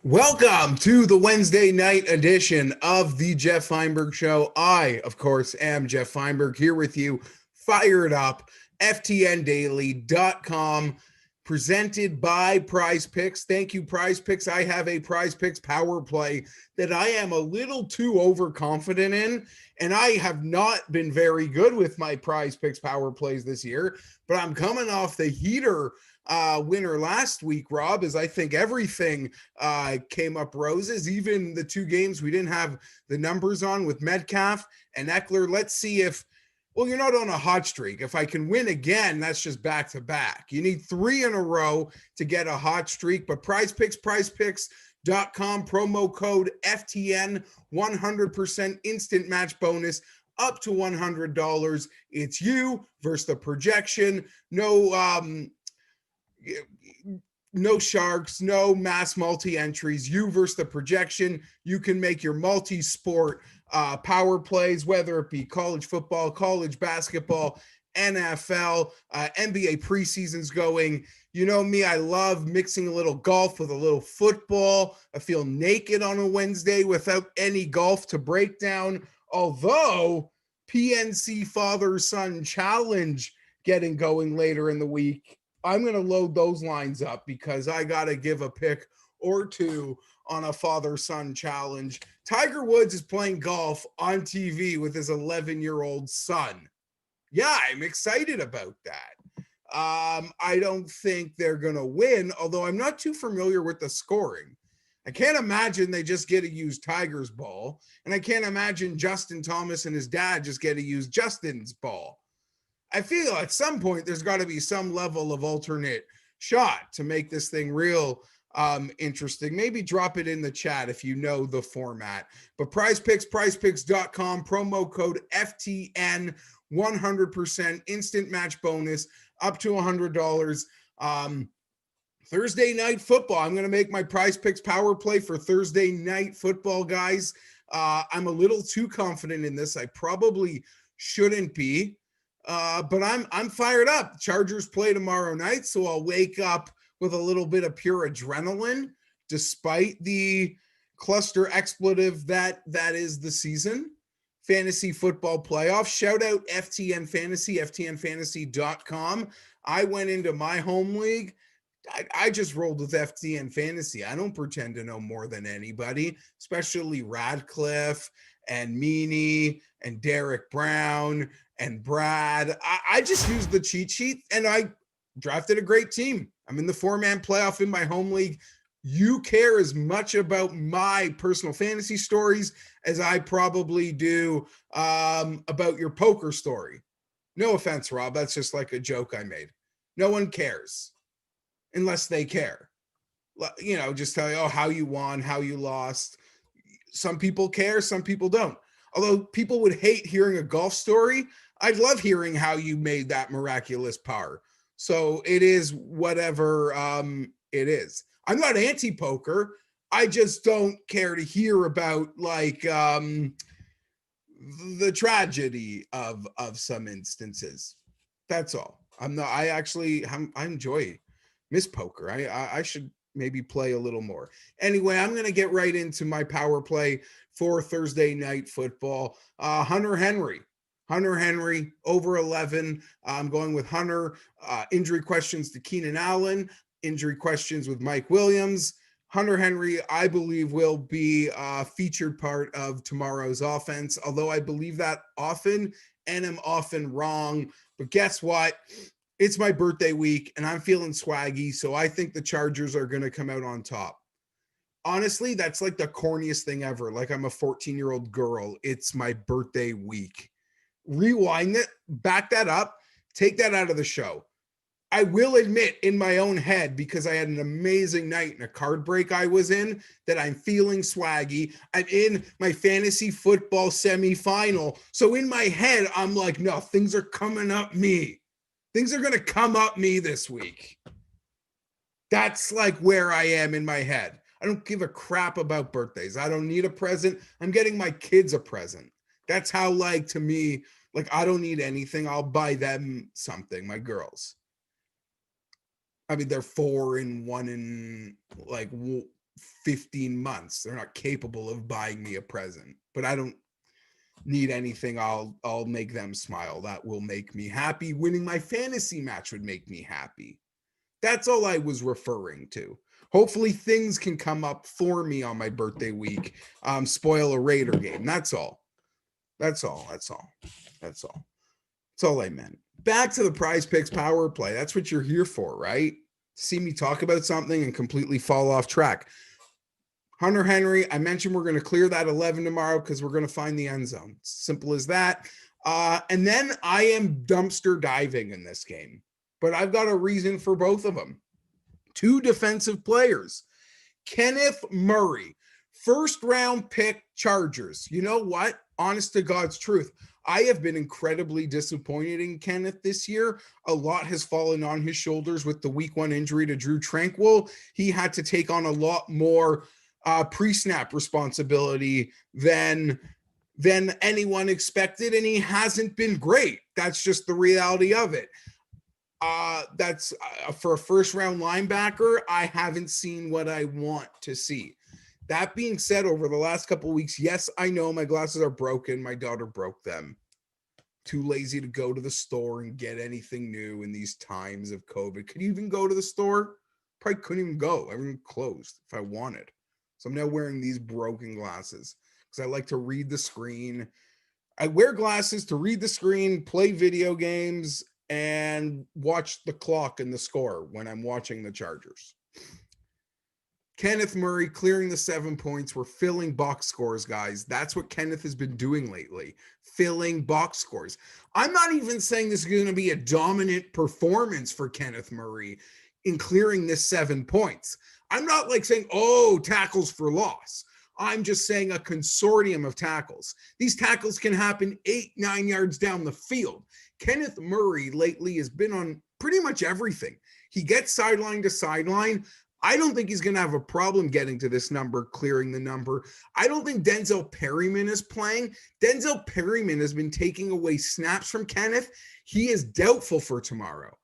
Welcome to the Wednesday night edition of the Geoff Fienberg Show. I, of course, am Geoff Fienberg here with you, fired up, ftndaily.com, presented by Prize Picks. Thank you, Prize Picks. I have a Prize Picks power play that I am a little too overconfident in, and I have not been very good with my Prize Picks power plays this year, but I'm coming off the heater winner last week, Rob, as I think everything came up roses, even the two games we didn't have the numbers on with Metcalf and Eckler. Let's see if, well, you're not on a hot streak. If I can win again, that's just back to back. You need three in a row to get a hot streak, but prizepicks.com, promo code FTN, 100% instant match bonus up to $100. It's you versus the projection. No sharks, no mass multi-entries, you versus the projection. You can make your multi-sport power plays, whether it be college football, college basketball, NFL, NBA preseason's going. You know me, I love mixing a little golf with a little football. I feel naked on a Wednesday without any golf to break down. Although PNC Father-Son Challenge getting going later in the week, I'm going to load those lines up because I got to give a pick or two on a father-son challenge. Tiger Woods is playing golf on TV with his 11-year-old son. Yeah, I'm excited about that. I don't think they're going to win, although I'm not too familiar with the scoring. I can't imagine they just get to use Tiger's ball, and I can't imagine Justin Thomas and his dad just get to use Justin's ball. I feel at some point there's got to be some level of alternate shot to make this thing real interesting. Maybe drop it in the chat if you know the format. But prizepicks.com, promo code FTN, 100% instant match bonus up to $100. Thursday night football. I'm going to make my Prize Picks power play for Thursday night football, guys. I'm a little too confident in this. I probably shouldn't be. But I'm fired up. Chargers play tomorrow night, so I'll wake up with a little bit of pure adrenaline, despite the cluster expletive that is the season. Fantasy football playoff. Shout out FTN Fantasy, ftnfantasy.com. I went into my home league. I just rolled with FTN Fantasy. I don't pretend to know more than anybody, especially Radcliffe and Meany and Derek Brown and Brad. I just used the cheat sheet and I drafted a great team. I'm in the 4-man playoff in my home league. You care as much about my personal fantasy stories as I probably do about your poker story. No offense, Rob. That's just like a joke I made. No one cares unless they care. You know, just tell you, oh, how you won, how you lost. Some people care, some people don't. Although people would hate hearing a golf story, I'd love hearing how you made that miraculous par. So it is whatever it is. I'm not anti-poker. I just don't care to hear about like the tragedy of some instances. That's all. I enjoy miss poker. I should maybe play a little more. Anyway, I'm going to get right into my power play for Thursday night football. Hunter Henry over 11. I'm going with Hunter. Injury questions to Keenan Allen. Injury questions with Mike Williams. Hunter Henry, I believe, will be a featured part of tomorrow's offense, although I believe that often and am often wrong. But guess what? It's my birthday week, and I'm feeling swaggy, so I think the Chargers are going to come out on top. Honestly, that's like the corniest thing ever. Like I'm a 14-year-old girl. It's my birthday week. Rewind it, back that up, take that out of the show. I will admit in my own head, because I had an amazing night in a card break I was in, that I'm feeling swaggy. I'm in my fantasy football semifinal. So in my head, I'm like, no, things are coming up me. Things are going to come up me this week. That's like where I am in my head. I don't give a crap about birthdays. I don't need a present. I'm getting my kids a present. That's how, like, to me, like, I don't need anything. I'll buy them something, my girls. I mean, they're 4 and 1 and like 15 months. They're not capable of buying me a present, but I don't need anything. I'll make them smile. That will make me happy. Winning my fantasy match would make me happy. That's all I was referring to. Hopefully things can come up for me on my birthday week. Spoil a Raider game. That's all. That's all I meant. Back to the Prize Picks power play. That's what you're here for, right? See me talk about something and completely fall off track. Hunter Henry, I mentioned we're going to clear that 11 tomorrow because we're going to find the end zone. Simple as that. And then I am dumpster diving in this game, but I've got a reason for both of them. Two defensive players. Kenneth Murray, first round pick Chargers. You know what? Honest to God's truth, I have been incredibly disappointed in Kenneth this year. A lot has fallen on his shoulders with the week 1 injury to Drew Tranquill. He had to take on a lot more pre-snap responsibility than anyone expected, and he hasn't been great. That's just the reality of it. That's for a first round linebacker, I haven't seen what I want to see. That being said, over the last couple of weeks, yes, I know my glasses are broken. My daughter broke them. Too lazy to go to the store and get anything new in these times of COVID. Could you even go to the store? Probably couldn't even go. Everything closed if I wanted. So I'm now wearing these broken glasses because I like to read the screen. I wear glasses to read the screen, play video games, and watch the clock and the score when I'm watching the Chargers. Kenneth Murray clearing the 7 points. We're filling box scores, guys. That's what Kenneth has been doing lately, filling box scores. I'm not even saying this is going to be a dominant performance for Kenneth Murray in clearing this 7 points. I'm not like saying, oh, tackles for loss. I'm just saying a consortium of tackles. These tackles can happen 8-9 yards down the field. Kenneth Murray lately has been on pretty much everything. He gets sideline to sideline. I don't think he's going to have a problem getting to this number, clearing the number. I don't think Denzel Perryman is playing. Denzel Perryman has been taking away snaps from Kenneth. He is doubtful for tomorrow.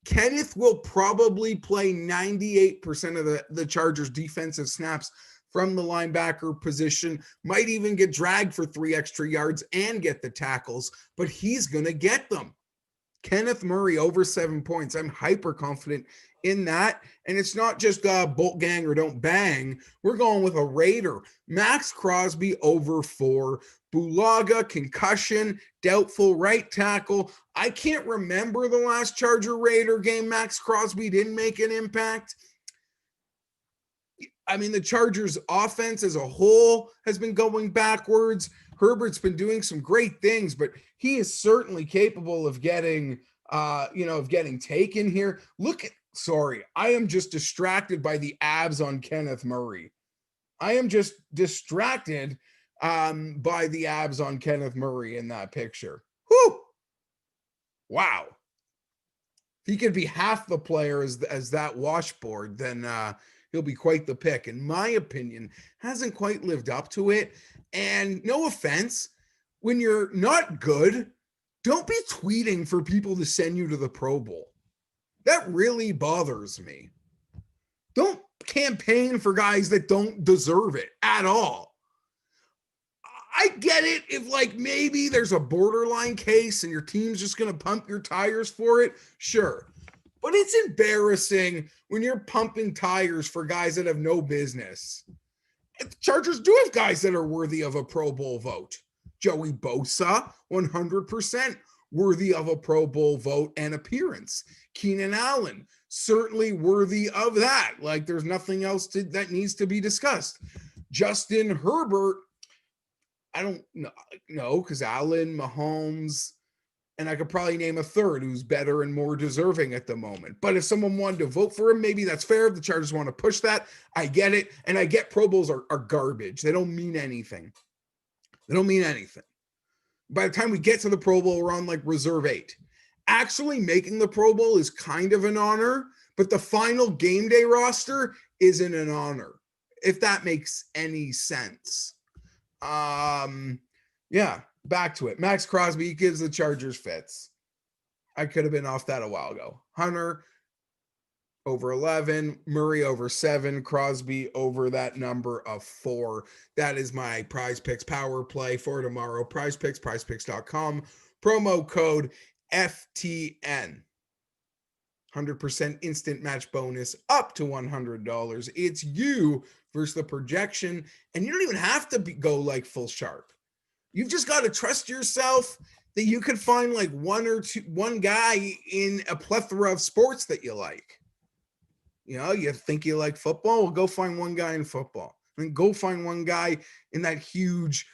Kenneth will probably play 98% of the Chargers' defensive snaps from the linebacker position, might even get dragged for 3 extra yards and get the tackles, but he's going to get them. Kenneth Murray over 7 points. I'm hyper confident in that. And it's not just bolt gang or don't bang. We're going with a Raider. Max Crosby over 4. Bulaga, concussion, doubtful right tackle. I can't remember the last Charger Raider game Max Crosby didn't make an impact. I mean, the Chargers offense as a whole has been going backwards. Herbert's been doing some great things, but he is certainly capable of getting, taken here. I am just distracted by the abs on Kenneth Murray. I am just distracted by the abs on Kenneth Murray in that picture. Whew! Wow. If he could be half the player as that washboard, then he'll be quite the pick. In my opinion, hasn't quite lived up to it. And no offense, when you're not good, don't be tweeting for people to send you to the Pro Bowl. That really bothers me. Don't campaign for guys that don't deserve it at all. I get it if maybe there's a borderline case and your team's just going to pump your tires for it. Sure. But it's embarrassing when you're pumping tires for guys that have no business. The Chargers do have guys that are worthy of a Pro Bowl vote. Joey Bosa, 100% worthy of a Pro Bowl vote and appearance. Keenan Allen, certainly worthy of that. There's nothing else that needs to be discussed. Justin Herbert, I don't know, because Allen, Mahomes, and I could probably name a third who's better and more deserving at the moment. But if someone wanted to vote for him, maybe that's fair. If the Chargers want to push that, I get it. And I get Pro Bowls are garbage. They don't mean anything. By the time we get to the Pro Bowl, we're on reserve 8. Actually making the Pro Bowl is kind of an honor, but the final game day roster isn't an honor, if that makes any sense. Yeah. Back to it. Max Crosby gives the Chargers fits. I could have been off that a while ago. Hunter, over 11, Murray over 7, Crosby over that number of 4. That is my Prize Picks power play for tomorrow. Prize Picks, prizepicks.com, promo code FTN. 100% instant match bonus up to $100. It's you versus the projection, and you don't even have to go like full sharp. You've just got to trust yourself that you could find like one guy in a plethora of sports that you like. You know, you think you like football? Well, go find one guy in football. And go find one guy in that huge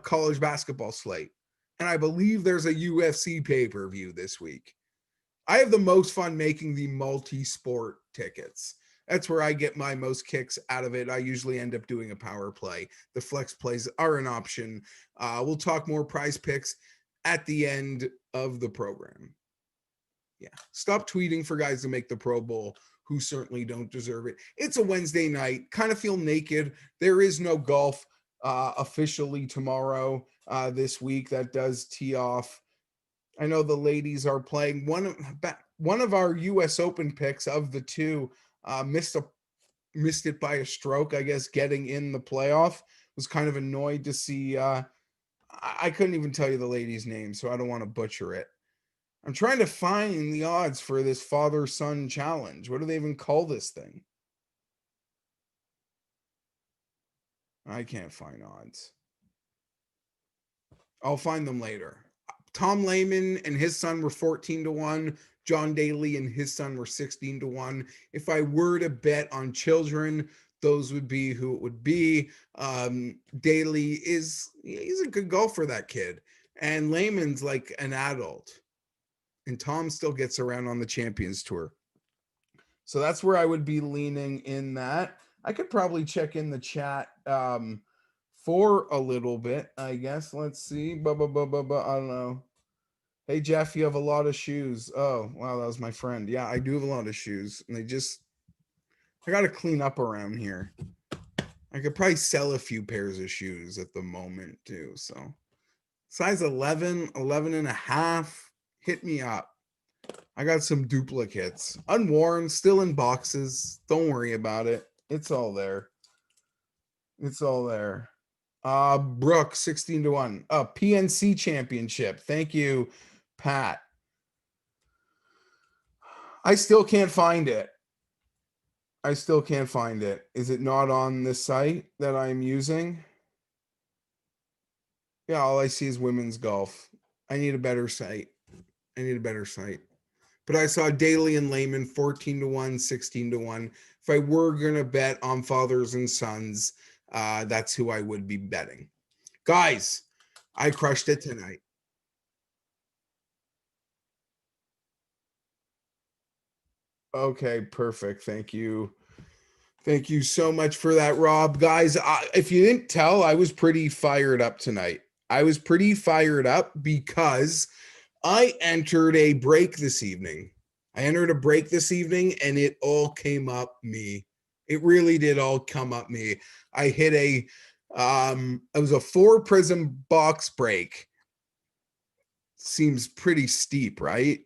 college basketball slate. And I believe there's a UFC pay-per-view this week. I have the most fun making the multi-sport tickets. That's where I get my most kicks out of it. I usually end up doing a power play. The flex plays are an option. We'll talk more Prize Picks at the end of the program. Yeah. Stop tweeting for guys to make the Pro Bowl who certainly don't deserve it. It's a Wednesday night. Kind of feel naked. There is no golf officially tomorrow this week. That does tee off. I know the ladies are playing. One of our U.S. Open picks of the two missed it by a stroke, I guess, getting in the playoff. Was kind of annoyed to see. I couldn't even tell you the lady's name, so I don't want to butcher it. I'm trying to find the odds for this father-son challenge. What do they even call this thing? I can't find odds. I'll find them later. Tom Lehman and his son were 14-1. John Daly and his son were 16-1. If I were to bet on children, those would be who it would be. Daly he's a good golfer, that kid. And Lehman's like an adult. And Tom still gets around on the Champions Tour. So that's where I would be leaning in that. I could probably check in the chat for a little bit, I guess. Let's see. I don't know. Hey, Jeff, you have a lot of shoes. Oh, wow, that was my friend. Yeah, I do have a lot of shoes. And I got to clean up around here. I could probably sell a few pairs of shoes at the moment, too. So size 11, 11 and a half. Hit me up. I got some duplicates. Unworn, still in boxes. Don't worry about it. It's all there. It's all there. Brooke, 16-1. PNC championship. Thank you, Pat. I still can't find it. Is it not on the site that I'm using? Yeah, all I see is women's golf. I need a better site. But I saw Daly and Lehman 14-1, 16-1. If I were going to bet on fathers and sons, that's who I would be betting. Guys, I crushed it tonight. Okay, perfect. Thank you. Thank you so much for that, Rob. Guys, if you didn't tell, I was pretty fired up tonight. I was pretty fired up because I entered a break this evening. And it all came up me. It really did all come up me. I hit it was a 4 prism box break. Seems pretty steep, right?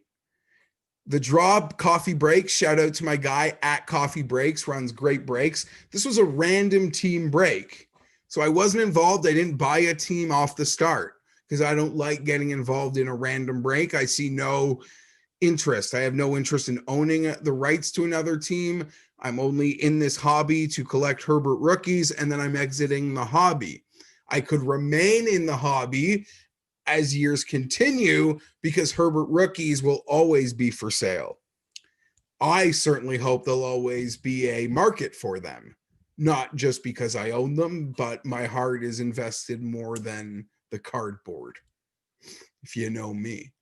The draw coffee breaks. Shout out to my guy at Coffee Breaks, runs great breaks. This was a random team break. So I wasn't involved. I didn't buy a team off the start because I don't like getting involved in a random break. I see no interest. I have no interest in owning the rights to another team. I'm only in this hobby to collect Herbert rookies, and then I'm exiting the hobby. I could remain in the hobby as years continue because Herbert rookies will always be for sale. I certainly hope there'll always be a market for them, not just because I own them, but my heart is invested more than the cardboard, if you know me.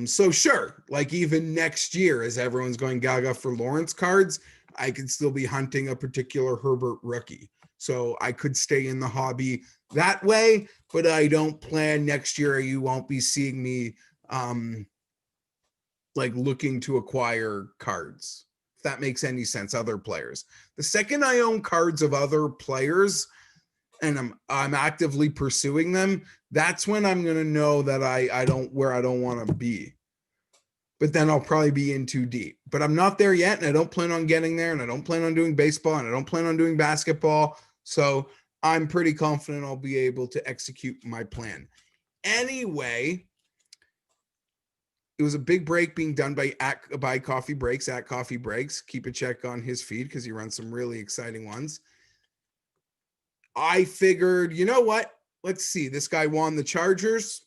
So sure, like even next year, as everyone's going gaga for Lawrence cards, I could still be hunting a particular Herbert rookie. So I could stay in the hobby that way, but I don't plan next year. You won't be seeing me like looking to acquire cards, if that makes any sense, other players. The second I own cards of other players and I'm actively pursuing them, that's when I'm going to know that I don't want to be. but then I'll probably be in too deep. But I'm not there yet, and I don't plan on getting there, and I don't plan on doing baseball, and I don't plan on doing basketball. So I'm pretty confident I'll be able to execute my plan. Anyway, it was a big break being done by Coffee Breaks at Coffee Breaks. Keep a check on his feed because he runs some really exciting ones. I figured, you know what? Let's see. This guy won the Chargers.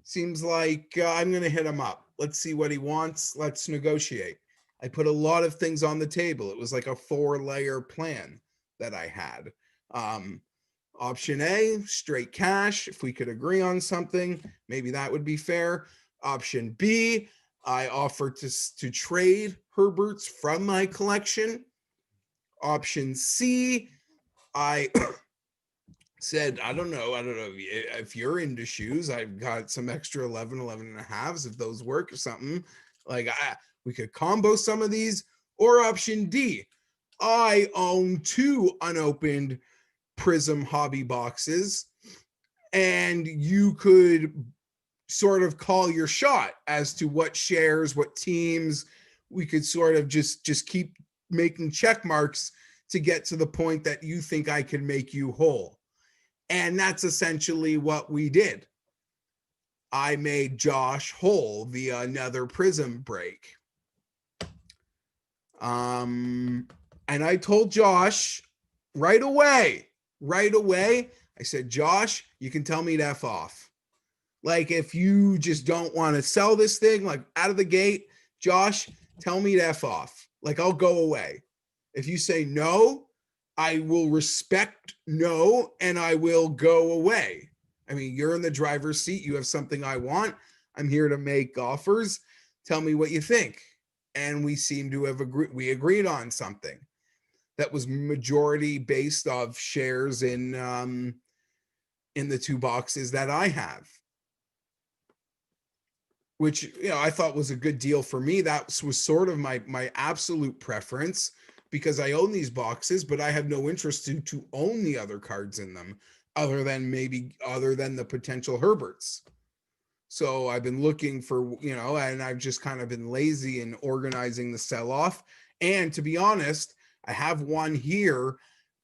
Seems like I'm going to hit him up. Let's see what he wants. Let's negotiate. I put a lot of things on the table. It was like a 4-layer plan that I had. Option A, straight cash. If we could agree on something, maybe that would be fair. Option B, I offered to trade Herberts from my collection. Option C, I said, I don't know if you're into shoes. I've got some extra 11 and a halves, if those work or something. Like we could combo some of these. Or option D, I own 2 unopened Prism hobby boxes, and you could sort of call your shot as to what shares, what teams. We could sort of just keep making check marks to get to the point that you think I can make you whole. And that's essentially what we did. I made Josh whole via another Prism break. And I told Josh right away, I said, Josh, you can tell me to F off. Like, if you just don't want to sell this thing, like out of the gate, Josh, tell me to F off. Like, I'll go away. If you say no, I will respect no, and I will go away. I mean, you're in the driver's seat. You have something I want. I'm here to make offers. Tell me what you think. And we seem to have agreed on something that was majority based off shares in the 2 boxes that I have, which, I thought was a good deal for me. That was sort of my absolute preference, because I own these boxes, but I have no interest to own the other cards in them, other than the potential Herberts. So I've been looking for, and I've just kind of been lazy in organizing the sell-off. And to be honest, I have one here,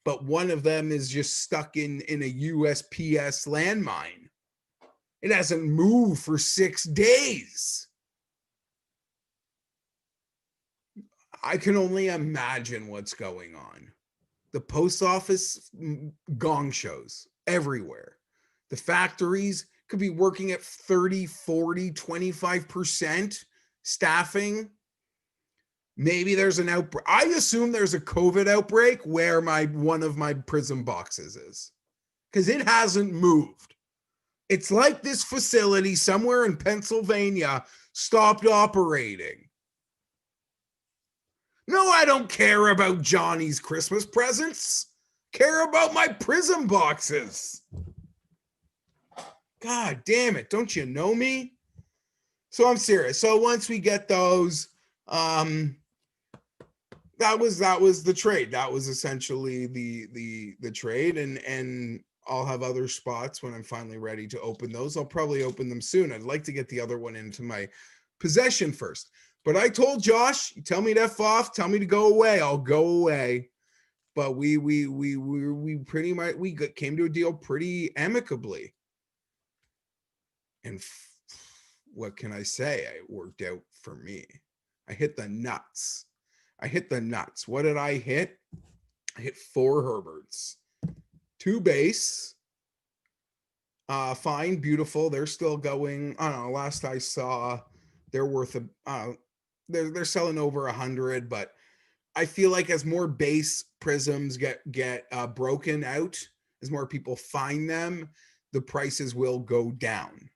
but one of them is just stuck in a USPS landmine. It hasn't moved for 6 days. I can only imagine what's going on. The post office gong shows everywhere. The factories could be working at 30, 40, 25% staffing. Maybe there's an outbreak. I assume there's a COVID outbreak where one of my Prism boxes is, because it hasn't moved. It's like this facility somewhere in Pennsylvania stopped operating. No, I don't care about Johnny's Christmas presents. Care about my Prism boxes. God damn it. Don't you know me? So I'm serious. So once we get those, that was the trade. That was essentially the trade. And I'll have other spots when I'm finally ready to open those. I'll probably open them soon. I'd like to get the other one into my possession first. But I told Josh, you tell me to F off, tell me to go away, I'll go away. But we pretty much came to a deal pretty amicably. And what can I say? It worked out for me. I hit the nuts. What did I hit? I hit 4 Herberts, 2 base. Fine, beautiful. They're still going. I don't know. Last I saw, they're worth they're selling over 100, but I feel like as more base prisms get broken out, as more people find them, the prices will go down.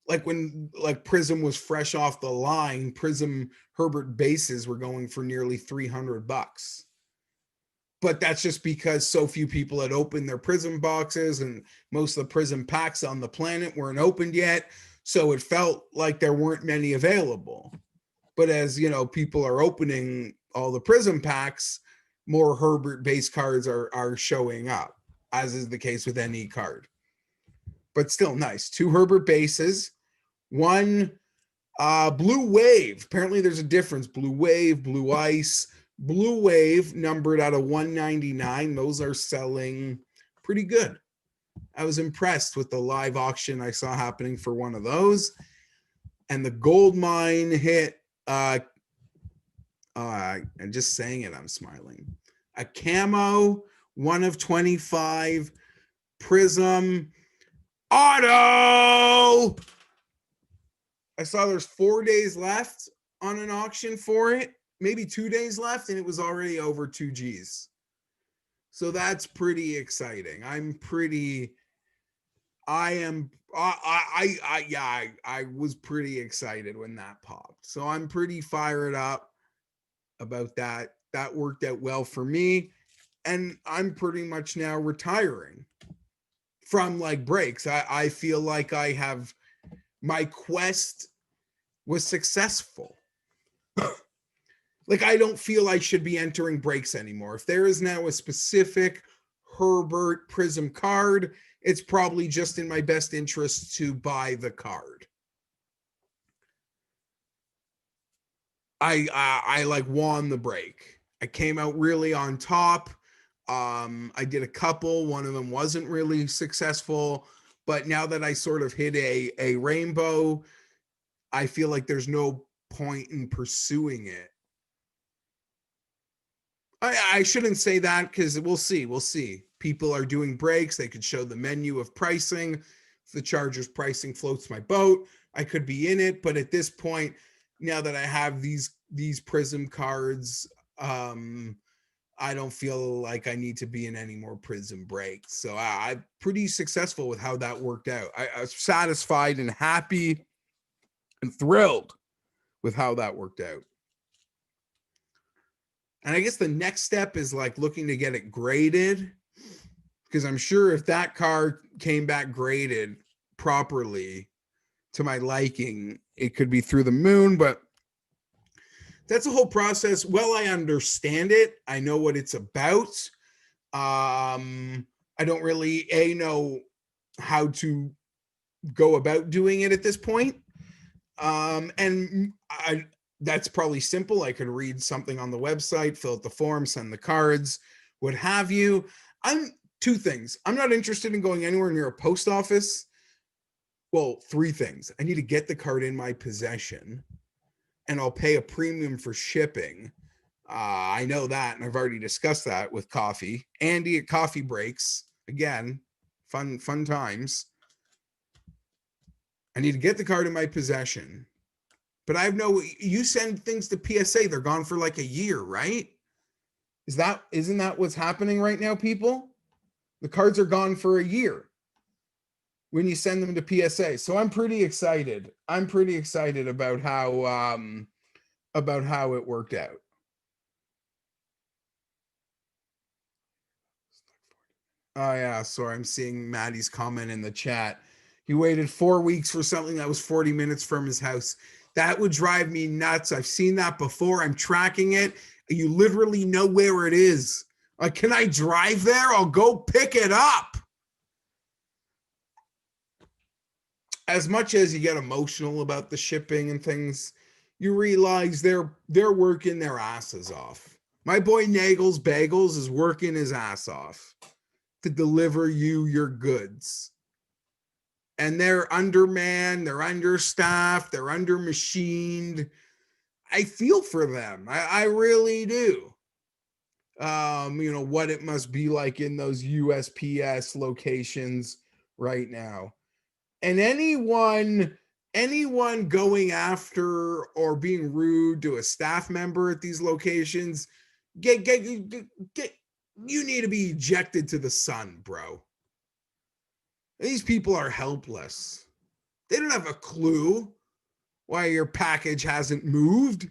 Like when Prism was fresh off the line, Prism Herbert bases were going for nearly $300. But that's just because so few people had opened their Prism boxes, and most of the Prism packs on the planet weren't opened yet. So it felt like there weren't many available. But as people are opening all the Prism packs, more Herbert base cards are showing up, as is the case with any card. But still nice. 2 Herbert bases, 1 Blue Wave. Apparently there's a difference. Blue Wave, Blue Ice. Blue Wave numbered out of 199. Those are selling pretty good. I was impressed with the live auction I saw happening for one of those. And the gold mine hit, I'm just saying it, I'm smiling. A camo, 1 of 25, Prism, auto. I saw there's 4 days left on an auction for it, maybe 2 days left, and it was already over 2 Gs. So that's pretty exciting. I was pretty excited when that popped. So I'm pretty fired up about that. That worked out well for me. And I'm pretty much now retiring from like breaks. I feel like my quest was successful. Like, I don't feel I should be entering breaks anymore. If there is now a specific Herbert Prism card, it's probably just in my best interest to buy the card. I like won the break. I came out really on top. I did a couple. One of them wasn't really successful, but now that I sort of hit a rainbow, I feel like there's no point in pursuing it. I shouldn't say that because we'll see. People are doing breaks. They could show the menu of pricing. If the Chargers pricing floats my boat, I could be in it. But at this point, now that I have these Prism cards, I don't feel like I need to be in any more Prism breaks. So I'm pretty successful with how that worked out. I was satisfied and happy and thrilled with how that worked out. And I guess the next step is like looking to get it graded, because I'm sure if that card came back graded properly to my liking, it could be through the moon. But that's a whole process. Well, I understand it. I know what it's about. I don't really know how to go about doing it at this point. That's probably simple. I could read something on the website, fill out the form, send the cards, what have you. Two things. I'm not interested in going anywhere near a post office. Well, 3 things. I need to get the card in my possession, and I'll pay a premium for shipping. I know that, and I've already discussed that with Coffee. Andy at Coffee Breaks. Again, fun times. I need to get the card in my possession. But you send things to PSA, they're gone for like a year, right? Isn't that what's happening right now, people? The cards are gone for a year when you send them to PSA. So I'm pretty excited. I'm pretty excited about how it worked out. Oh yeah, sorry, I'm seeing Maddie's comment in the chat. He waited 4 weeks for something that was 40 minutes from his house. That would drive me nuts. I've seen that before. I'm tracking it. You literally know where it is. Like, can I drive there? I'll go pick it up. As much as you get emotional about the shipping and things, you realize they're working their asses off. My boy Nagel's Bagels is working his ass off to deliver you your goods. And they're undermanned, they're understaffed, they're undermachined. I feel for them. I really do. What it must be like in those USPS locations right now. And anyone going after or being rude to a staff member at these locations, you need to be ejected to the sun, bro. These people are helpless. They don't have a clue why your package hasn't moved.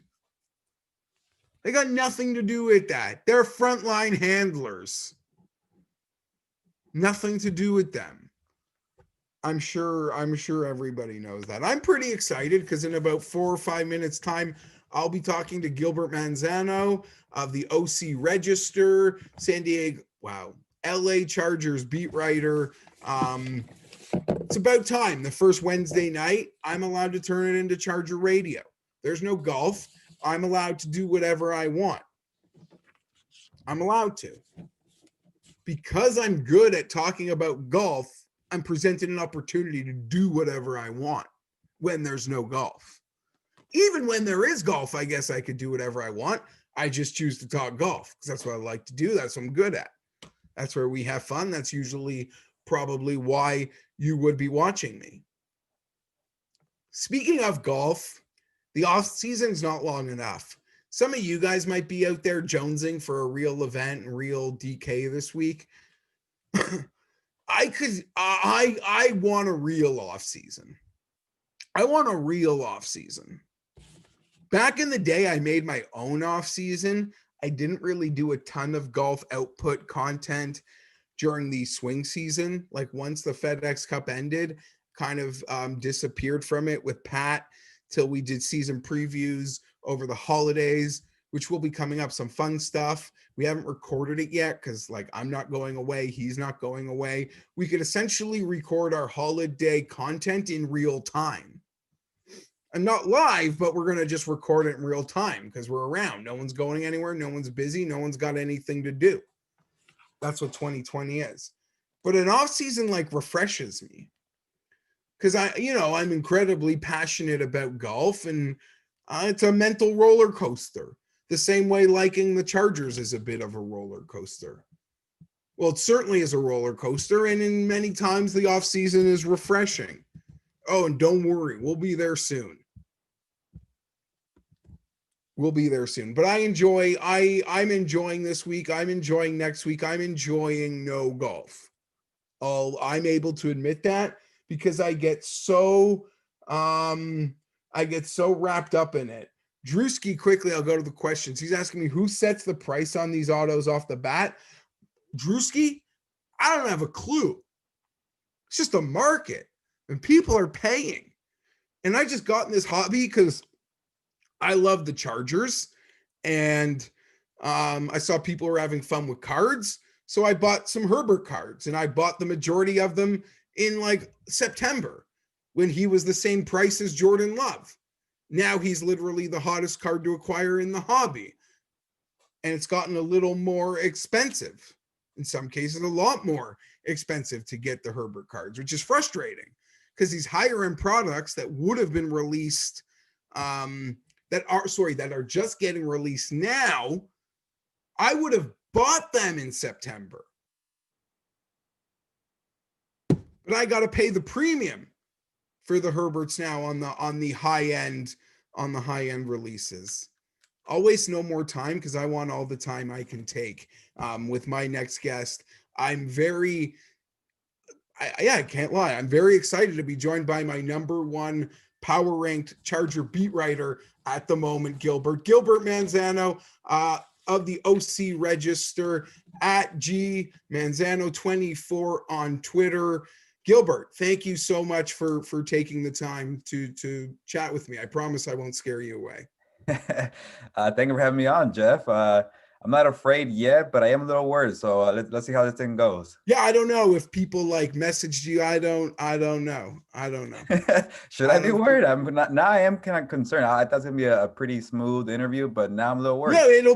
They got nothing to do with that. They're frontline handlers. Nothing to do with them. I'm sure everybody knows that. I'm pretty excited because in about 4 or 5 minutes time, I'll be talking to Gilbert Manzano of the OC Register, LA Chargers beat writer. It's about time. The first Wednesday night, I'm allowed to turn it into Charger Radio. There's no golf. I'm allowed to do whatever I want. I'm allowed to. Because I'm good at talking about golf, I'm presented an opportunity to do whatever I want when there's no golf. Even when there is golf, I guess I could do whatever I want. I just choose to talk golf because that's what I like to do. That's what I'm good at. That's where we have fun. That's usually probably why you would be watching me. Speaking of golf, the off season's not long enough. Some of you guys might be out there jonesing for a real event and real DK this week. I want a real off season. I want a real off season. Back in the day, I made my own off season. I didn't really do a ton of golf output content during the swing season. Like once the FedEx Cup ended, kind of disappeared from it with Pat till we did season previews over the holidays, which will be coming up, some fun stuff. We haven't recorded it yet because like I'm not going away, he's not going away. We could essentially record our holiday content in real time. And not live, but we're going to just record it in real time because we're around. No one's going anywhere. No one's busy. No one's got anything to do. That's what 2020 is. But an off season like refreshes me because I'm incredibly passionate about golf and it's a mental roller coaster. The same way liking the Chargers is a bit of a roller coaster. Well, it certainly is a roller coaster. And in many times the off season is refreshing. Oh, and don't worry, we'll be there soon. We'll be there soon. But I'm enjoying this week. I'm enjoying next week. I'm enjoying no golf. I'm able to admit that because I get so wrapped up in it. Drewski, quickly, I'll go to the questions. He's asking me who sets the price on these autos off the bat. Drewski, I don't have a clue. It's just a market and people are paying. And I just got in this hobby because I love the Chargers and I saw people were having fun with cards. So I bought some Herbert cards and I bought the majority of them in like September when he was the same price as Jordan Love. Now he's literally the hottest card to acquire in the hobby. And it's gotten a little more expensive. In some cases, a lot more expensive to get the Herbert cards, which is frustrating because these higher end products that would have been released that are just getting released now, I would have bought them in September. But I got to pay the premium for the Herberts now on the high end releases. I'll waste no more time because I want all the time I can take with my next guest. I can't lie. I'm very excited to be joined by my number one power ranked Charger beat writer at the moment, Gilbert Manzano of the OC Register at G Manzano 24 on Twitter. Gilbert, thank you so much for taking the time to chat with me. I promise I won't scare you away. Thank you for having me on, Geoff. I'm not afraid yet, but I am a little worried. So let's see how this thing goes. Yeah, I don't know if people like messaged you. I don't know. Should I be worried? I'm not. Now I am kind of concerned. I thought it was gonna be a pretty smooth interview, but now I'm a little worried. No, it'll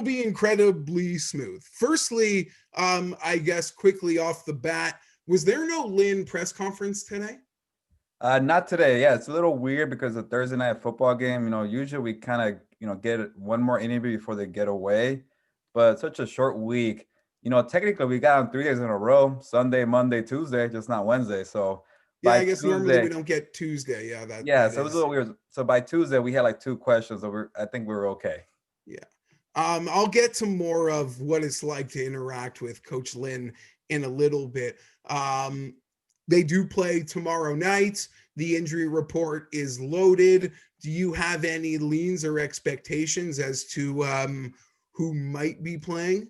be incredibly smooth. Firstly, I guess quickly off the bat, was there no Lynn press conference today? Not today. Yeah, it's a little weird because the Thursday night football game, usually we kind of, get one more interview before they get away. But such a short week, technically we got them 3 days in a row, Sunday, Monday, Tuesday, just not Wednesday. So yeah, I guess Tuesday, normally we don't get Tuesday. Yeah, so it was a little weird. So by Tuesday we had like 2 questions. So I think we were okay. Yeah. I'll get to more of what it's like to interact with Coach Lynn in a little bit. They do play tomorrow night. The injury report is loaded. Do you have any leans or expectations as to who might be playing?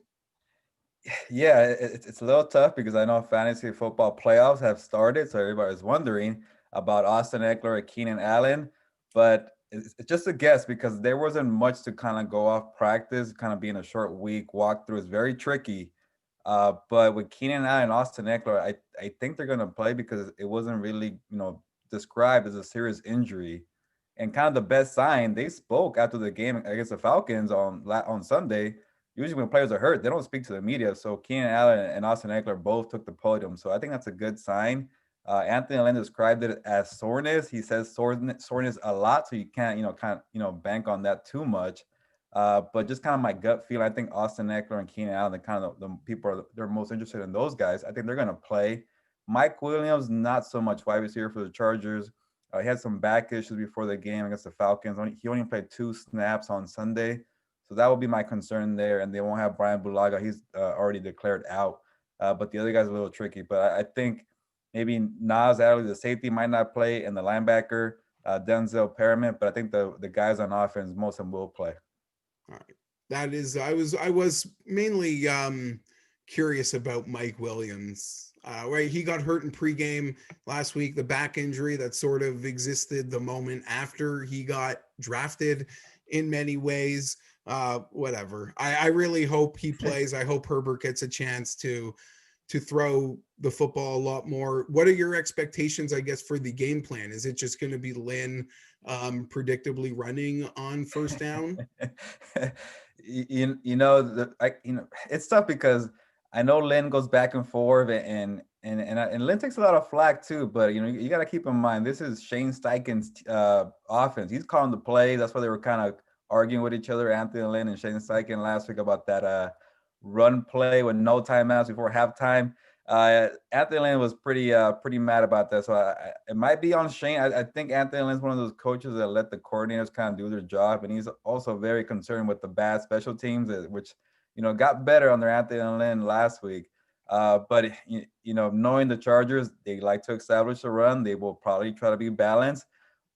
Yeah, it's a little tough because I know fantasy football playoffs have started. So everybody's wondering about Austin Eckler and Keenan Allen. But it's just a guess because there wasn't much to kind of go off practice, kind of being a short week. Walkthrough is very tricky. But with Keenan Allen and Austin Eckler, I think they're going to play because it wasn't really, described as a serious injury. And kind of the best sign, they spoke after the game against the Falcons on Sunday. Usually when players are hurt, they don't speak to the media. So Keenan Allen and Austin Eckler both took the podium. So I think that's a good sign. Anthony Lynn described it as soreness. He says soreness a lot, so you can't, bank on that too much. But just kind of my gut feel, I think Austin Eckler and Keenan Allen, the people they're most interested in those guys. I think they're going to play. Mike Williams, not so much wide receiver for the Chargers. He had some back issues before the game against the Falcons. He only played 2 snaps on Sunday. So that would be my concern there. And they won't have Brian Bulaga. He's already declared out. But the other guy's a little tricky. But I think maybe Nas Adderley, the safety, might not play, and the linebacker, Denzel Perriman. But I think the guys on offense, most of them will play. All right. That is, I was mainly curious about Mike Williams. Right, he got hurt in pregame last week. The back injury that sort of existed the moment after he got drafted, in many ways. Whatever. I really hope he plays. I hope Herbert gets a chance to throw the football a lot more. What are your expectations, I guess, for the game plan? Is it just going to be Lynn predictably running on first down? It's tough because I know Lynn goes back and forth, and Lynn takes a lot of flack too. But you got to keep in mind, this is Shane Steichen's offense. He's calling the play. That's why they were kind of arguing with each other, Anthony Lynn and Shane Steichen last week, about that run play with no timeouts before halftime. Anthony Lynn was pretty mad about that. So it might be on Shane. I think Anthony Lynn's one of those coaches that let the coordinators kind of do their job, and he's also very concerned with the bad special teams, which got better under Anthony Lynn last week. But knowing the Chargers, they like to establish a run. They will probably try to be balanced.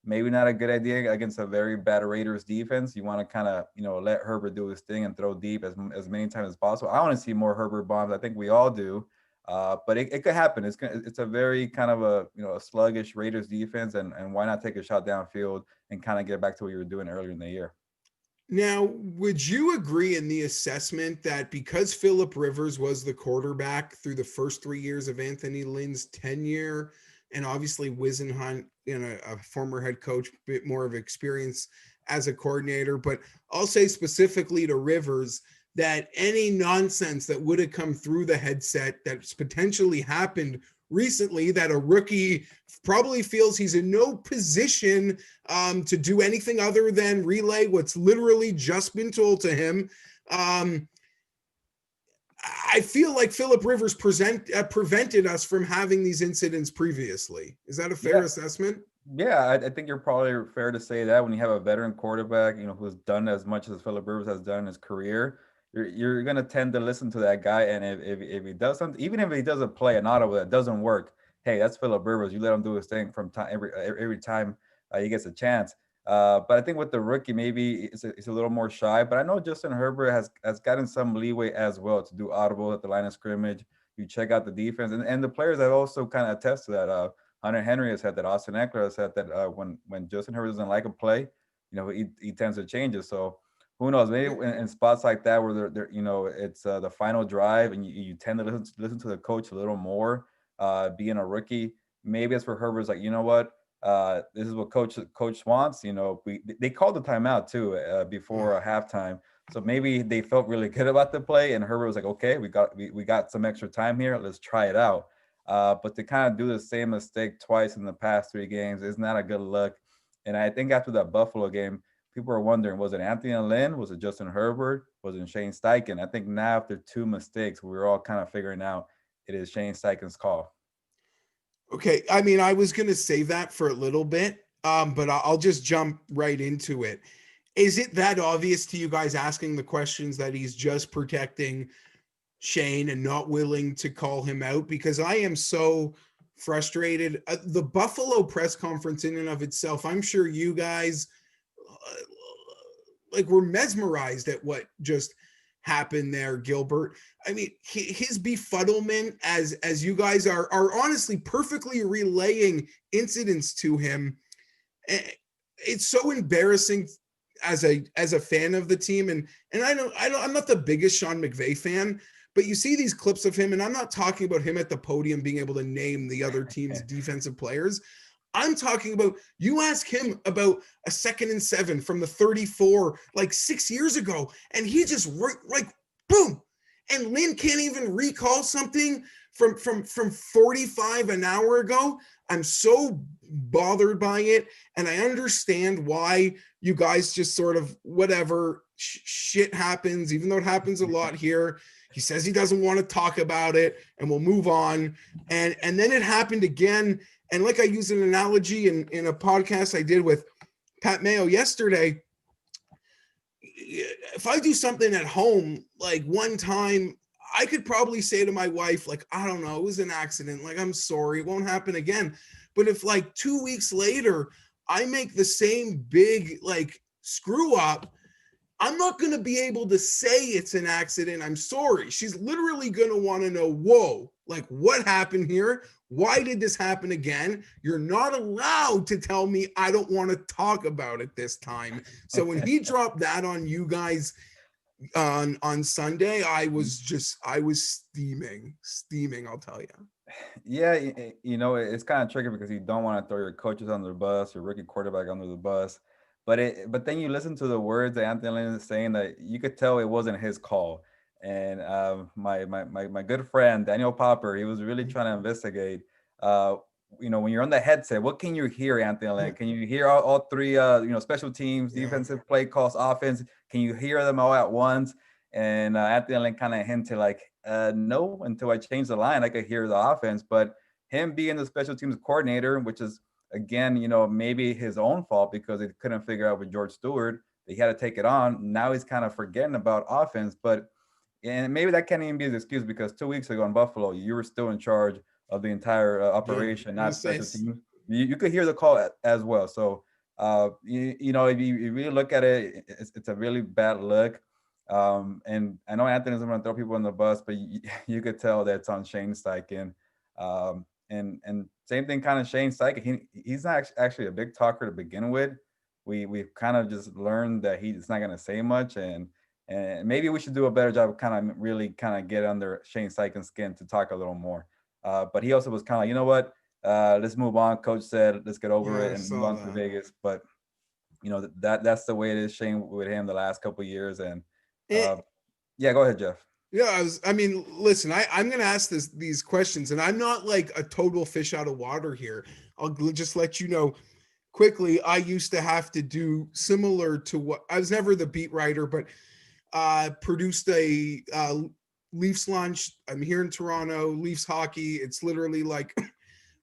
Maybe not a good idea against a very bad Raiders defense. You want to kind of, let Herbert do his thing and throw deep as many times as possible. I want to see more Herbert bombs. I think we all do. But it could happen. It's a very kind of a sluggish Raiders defense, and why not take a shot downfield and kind of get back to what you were doing earlier in the year? Now, would you agree in the assessment that because Phillip Rivers was the quarterback through the first 3 years of Anthony Lynn's tenure, and obviously Wisenhunt, a former head coach, a bit more of experience as a coordinator, but I'll say specifically to Rivers that any nonsense that would have come through the headset that's potentially happened recently, that a rookie probably feels he's in no position to do anything other than relay what's literally just been told to him. I feel like Phillip Rivers prevented us from having these incidents previously. Is that a fair assessment? Yeah, I think you're probably fair to say that when you have a veteran quarterback, who's done as much as Phillip Rivers has done in his career, you're gonna tend to listen to that guy. And if he does something, even if he does a play, an audible that doesn't work, hey, that's Phillip Rivers. You let him do his thing from time every time he gets a chance. But I think with the rookie, maybe it's a little more shy. But I know Justin Herbert has gotten some leeway as well to do audible at the line of scrimmage. You check out the defense, and the players have also kind of attest to that. Hunter Henry has said that. Austin Eckler has said that when Justin Herbert doesn't like a play, he tends to change it. So who knows? Maybe in spots like that where they're it's the final drive and you tend to listen to the coach a little more. Being a rookie, maybe it's for Herbert's like, what? This is what coach wants. They called the timeout too before halftime, so maybe they felt really good about the play, and Herbert was like, okay, we got some extra time here, let's try it out. But to kind of do the same mistake twice in the past 3 games is not a good look. And I think after that Buffalo game, people are wondering, was it Anthony Lynn? Was it Justin Herbert? Was it Shane Steichen? I think now after 2 mistakes, we're all kind of figuring out it is Shane Steichen's call. Okay, I mean, I was going to save that for a little bit, but I'll just jump right into it. Is it that obvious to you guys asking the questions that he's just protecting Shane and not willing to call him out? Because I am so frustrated. The Buffalo press conference in and of itself, I'm sure you guys were mesmerized at what just happened there, Gilbert. I mean, his befuddlement as you guys are honestly perfectly relaying incidents to him. It's so embarrassing as a fan of the team. And I'm not the biggest Sean McVay fan, But you see these clips of him, and I'm not talking about him at the podium being able to name the other team's defensive players. I'm talking about, you ask him about a 2nd and 7 from the 34, like 6 years ago, and he just like boom. And Lynn can't even recall something from 45 an hour ago. I'm so bothered by it, and I understand why you guys just sort of whatever, shit happens, even though it happens a lot here. He says he doesn't want to talk about it, and we'll move on. And then it happened again. And like I used an analogy in a podcast I did with Pat Mayo yesterday, if I do something at home, like one time, I could probably say to my wife, like, I don't know, it was an accident. Like, I'm sorry, it won't happen again. But if like 2 weeks later, I make the same big like screw up, I'm not going to be able to say it's an accident. I'm sorry. She's literally going to want to know, whoa, like what happened here? Why did this happen again? You're not allowed to tell me I don't want to talk about it this time. So when he dropped that on you guys on Sunday, I was steaming, I'll tell you. Yeah, it's kind of tricky because you don't want to throw your coaches under the bus, your rookie quarterback under the bus. But then you listen to the words that Anthony Lynn is saying, that you could tell it wasn't his call. And my good friend Daniel Popper, he was really trying to investigate. When you're on the headset, what can you hear, Anthony Lynn? Can you hear all three? Special teams, defensive play calls, offense. Can you hear them all at once? And Anthony Lynn kind of hinted like, no, until I change the line, I could hear the offense. But him being the special teams coordinator, which is, again, maybe his own fault because they couldn't figure out with George Stewart, they had to take it on. Now he's kind of forgetting about offense. And maybe that can't even be his excuse, because 2 weeks ago in Buffalo, you were still in charge of the entire operation, not special teams. You could hear the call as well. So, if you really look at it, it's a really bad look. And I know Anthony's going to throw people on the bus, but you could tell that it's on Shane Steichen. And same thing, kind of Shane Steichen. He's not actually a big talker to begin with. We've kind of just learned that he's not going to say much, and maybe we should do a better job of kind of get under Shane Steichen's skin to talk a little more. But he also was kind of like, you know what, let's move on. Coach said, let's get over it and move on to Vegas. But that's the way it is, Shane, with him the last couple of years. And yeah, go ahead, Geoff. Yeah, listen, I'm going to ask these questions, and I'm not like a total fish out of water here. I'll just let you know quickly. I used to have to do similar to what I was never the beat writer, but produced a Leafs lunch. I'm here in Toronto, Leafs hockey. It's literally like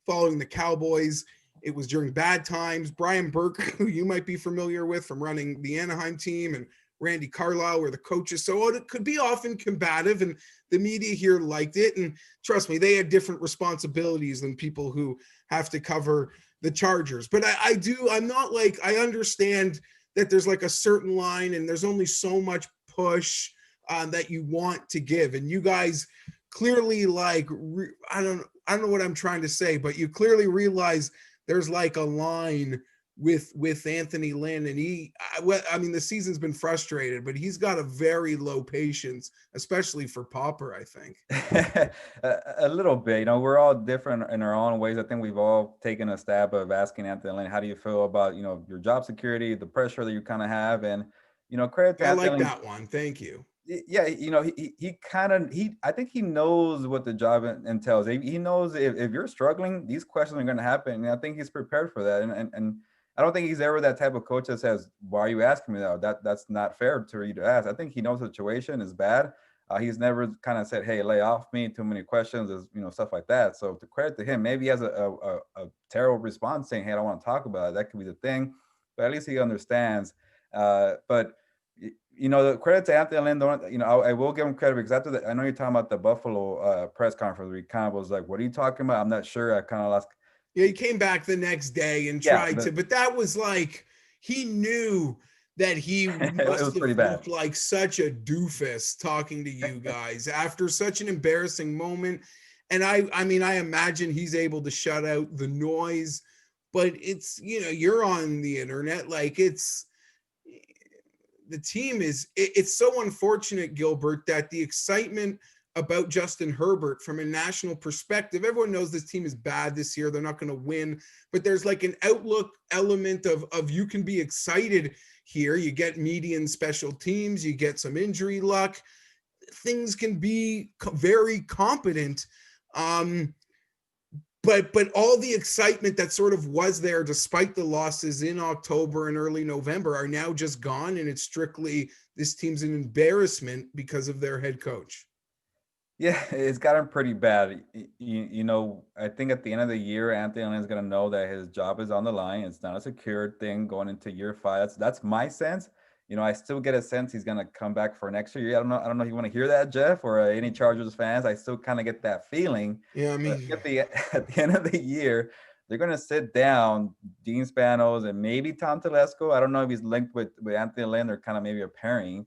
following the Cowboys. It was during bad times. Brian Burke, who you might be familiar with from running the Anaheim team, and Randy Carlisle were the coaches. So it could be often combative, and the media here liked it. And trust me, they had different responsibilities than people who have to cover the Chargers. But I'm not like, I understand that there's like a certain line and there's only so much push that you want to give. And you guys clearly like, I don't know what I'm trying to say, but you clearly realize there's like a line with Anthony Lynn, and the season's been frustrated, but he's got a very low patience, especially for Popper, I think. A little bit. We're all different in our own ways. I think we've all taken a stab of asking Anthony Lynn, how do you feel about, your job security, the pressure that you kind of have? And, credit to Anthony. I like that one. Thank you. Yeah, I think he knows what the job entails. He knows if you're struggling, these questions are going to happen. And I think he's prepared for that. And I don't think he's ever that type of coach that says, why are you asking me that? That's not fair to you to ask. I think he knows the situation is bad. He's never kind of said, hey, lay off me, too many questions, stuff like that. So to credit to him, maybe he has a terrible response saying, hey, I don't want to talk about it. That could be the thing. But at least he understands. But the credit to Anthony Lynn, I will give him credit, because after that, I know you're talking about the Buffalo press conference where he kind of was like, what are you talking about? I'm not sure. I kind of lost. Yeah, he came back the next day and tried to, but that was like, he knew that he must have looked like such a doofus talking to you guys after such an embarrassing moment. And I imagine he's able to shut out the noise, but it's, you're on the internet, like the team it's so unfortunate, Gilbert, that the excitement about Justin Herbert from a national perspective. Everyone knows this team is bad this year. They're not going to win, but there's like an outlook element of you can be excited here. You get median special teams, you get some injury luck. Things can be very competent. But all the excitement that sort of was there despite the losses in October and early November are now just gone, and it's strictly this team's an embarrassment because of their head coach. Yeah, it's gotten pretty bad. I think at the end of the year, Anthony Lynn's going to know that his job is on the line. It's not a secured thing going into year 5. That's my sense. I still get a sense he's going to come back for next year. I don't know if you want to hear that, Geoff, or any Chargers fans. I still kind of get that feeling. Yeah, I mean, at the end of the year, they're going to sit down Dean Spanos and maybe Tom Telesco. I don't know if he's linked with Anthony Lynn. They're kind of maybe a pairing.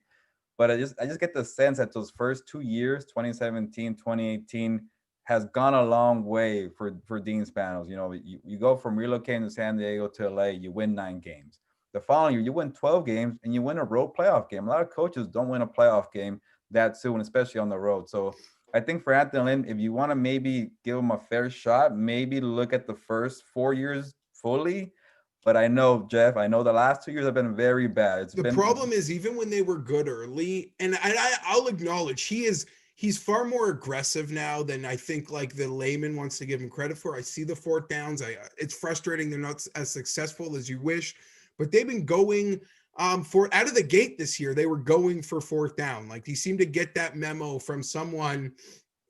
But I just get the sense that those first 2 years, 2017, 2018, has gone a long way for Dean Spanos. You go from relocating to San Diego to LA, you win 9 games. The following year, you win 12 games and you win a road playoff game. A lot of coaches don't win a playoff game that soon, especially on the road. So I think for Anthony Lynn, if you want to maybe give him a fair shot, maybe look at the first 4 years fully. But I know, Geoff, the last 2 years have been very bad. The problem is, even when they were good early, and I'll acknowledge he's far more aggressive now than I think like the layman wants to give him credit for. I see the 4th downs. It's frustrating they're not as successful as you wish, but they've been going for out of the gate this year. They were going for 4th down. Like he seemed to get that memo from someone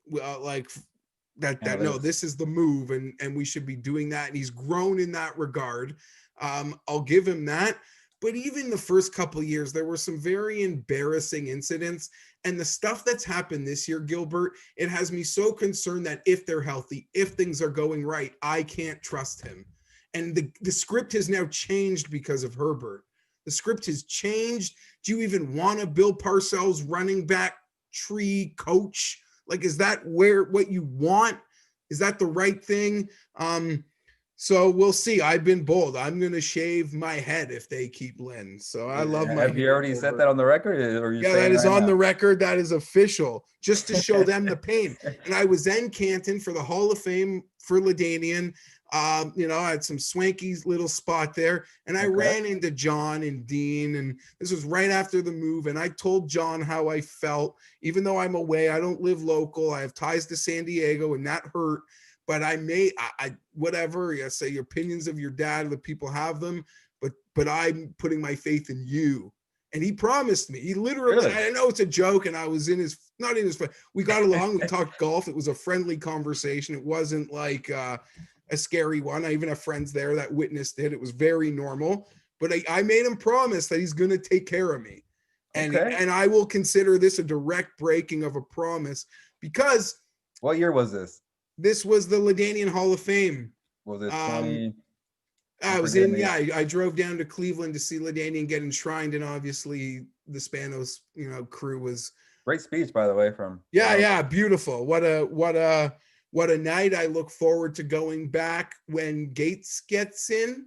like that no, this is the move, and we should be doing that. And he's grown in that regard. I'll give him that. But even the first couple of years, there were some very embarrassing incidents. And the stuff that's happened this year, Gilbert, it has me so concerned that if they're healthy, if things are going right, I can't trust him. And the script has now changed because of Herbert. The script has changed. Do you even want a Bill Parcells running back tree coach? Like, is that what you want? Is that the right thing? So we'll see. I've been bold. I'm going to shave my head if they keep Lynn. So I love my. Have you already said that on the record? Or yeah, that is on the record. That is official, just to show them the pain. And I was in Canton for the Hall of Fame for LaDainian. I had some swanky little spot there, and I ran into John and Dean, and this was right after the move. And I told John how I felt, even though I'm away. I don't live local. I have ties to San Diego, and that hurt. But whatever, you say your opinions of your dad, the people have them, but I'm putting my faith in you. And he promised me, he literally, really? I know it's a joke, and I was not in his, we got along, we talked golf. It was a friendly conversation. It wasn't like a scary one. I even have friends there that witnessed it. It was very normal, but I made him promise that he's going to take care of me. And I will consider this a direct breaking of a promise, because. What year was this? This was the LaDainian Hall of Fame. Was it 20? I drove down to Cleveland to see LaDainian get enshrined, and obviously the Spanos, crew was. Great speech, by the way, from. Yeah, beautiful. What a night. I look forward to going back when Gates gets in,